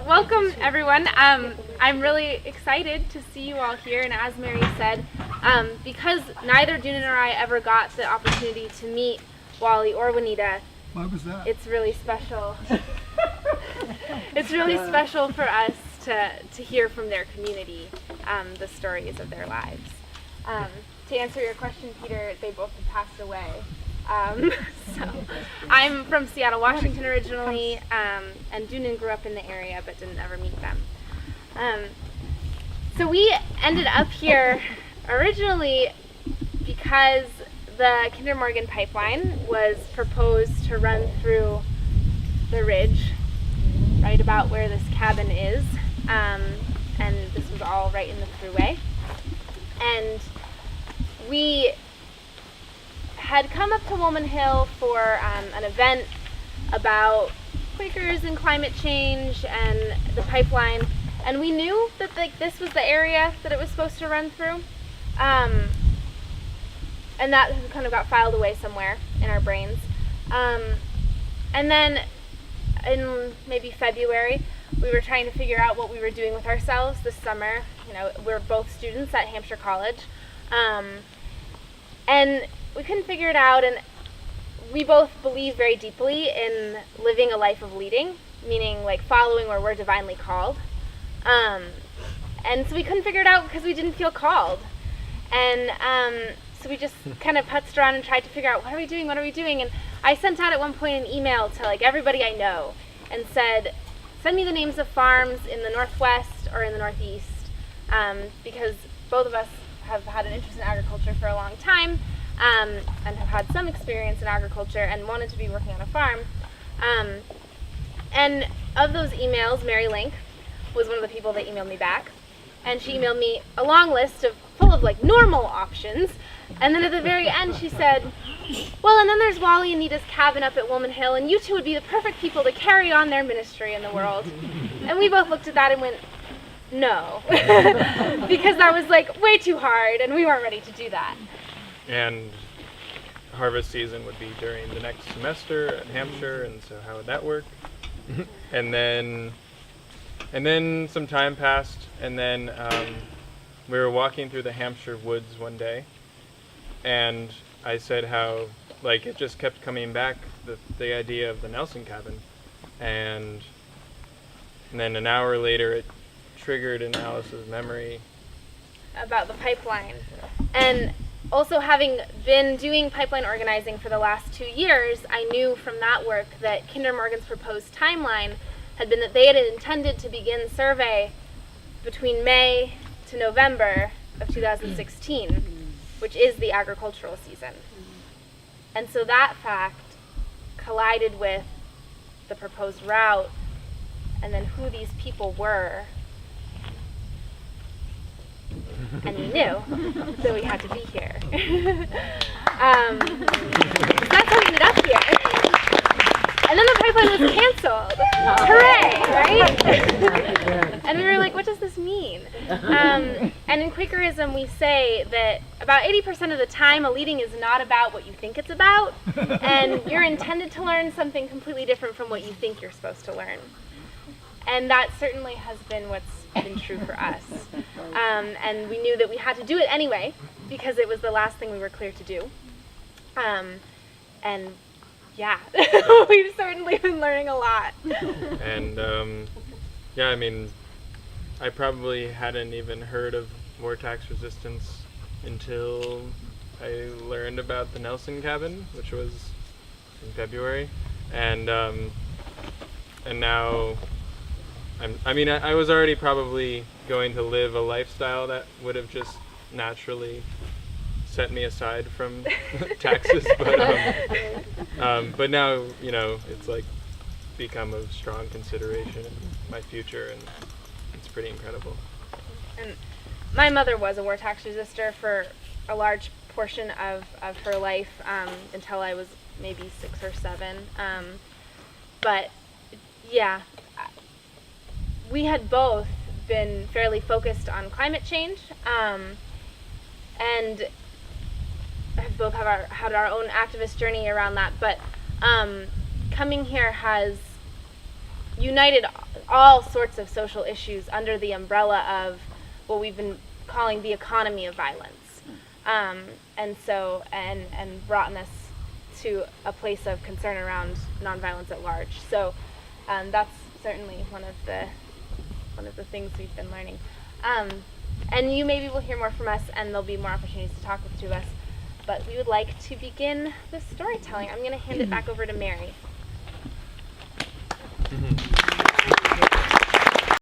welcome everyone. I'm really excited to see you all here, and as Mary said, because neither Dune nor I ever got the opportunity to meet Wally or Juanita. Why was that? It's really special. It's really special for us to hear from their community the stories of their lives. To answer your question, Peter, they both have passed away. So I'm from Seattle, Washington originally, and Dune grew up in the area but didn't ever meet them. So we ended up here originally because the Kinder Morgan pipeline was proposed to run through the ridge right about where this cabin is, and this was all right in the thruway. And we had come up to Woolman Hill for an event about Quakers and climate change and the pipeline, and we knew that this was the area that it was supposed to run through, and that kind of got filed away somewhere in our brains. And then in maybe February, we were trying to figure out what we were doing with ourselves this summer. You know, we're both students at Hampshire College, and we couldn't figure it out, and we both believe very deeply in living a life of leading, meaning like following where we're divinely called. And so we couldn't figure it out because we didn't feel called. And so we just kind of putzed around and tried to figure out, what are we doing? And I sent out at one point an email to like everybody I know and said, send me the names of farms in the Northwest or in the Northeast, because both of us have had an interest in agriculture for a long time, and have had some experience in agriculture and wanted to be working on a farm. And of those emails, Mary Link was one of the people that emailed me back, and she emailed me a long list full of like normal options, and then at the very end she said, well, and then there's Wally and Nita's cabin up at Woolman Hill, and you two would be the perfect people to carry on their ministry in the world. And we both looked at that and went, no, because that was like way too hard and we weren't ready to do that. And harvest season would be during the next semester at Hampshire, and so how would that work? and then some time passed, and then we were walking through the Hampshire woods one day, and I said how like it just kept coming back, the idea of the Nelson cabin, and then an hour later it triggered in Alice's memory about the pipeline. And also, having been doing pipeline organizing for the last 2 years, I knew from that work that Kinder Morgan's proposed timeline had been that they had intended to begin survey between May to November of 2016, which is the agricultural season. And so that fact collided with the proposed route and then who these people were. And we knew that we had to be here. So that's how we ended up here. And then the pipeline was canceled. Hooray, right? And we were like, what does this mean? And in Quakerism, we say that about 80% of the time, a leading is not about what you think it's about, and you're intended to learn something completely different from what you think you're supposed to learn. And that certainly has been what's been true for us. And we knew that we had to do it anyway, because it was the last thing we were clear to do. And yeah, we've certainly been learning a lot. And yeah, I mean, I probably hadn't even heard of war tax resistance until I learned about the Nelson cabin, which was in February. And now I was already probably going to live a lifestyle that would have just naturally set me aside from taxes, but now, you know, it's like become a strong consideration in my future, and it's pretty incredible. And my mother was a war tax resistor for a large portion of her life, until I was maybe 6 or 7. But yeah, we had both been fairly focused on climate change, and have both had our own activist journey around that. But coming here has united all sorts of social issues under the umbrella of what we've been calling the economy of violence, and brought us to a place of concern around nonviolence at large. So that's certainly one of the things we've been learning. And you maybe will hear more from us, and there'll be more opportunities to talk with the two of us. But we would like to begin the storytelling. I'm going to hand it back over to Mary. Mm-hmm.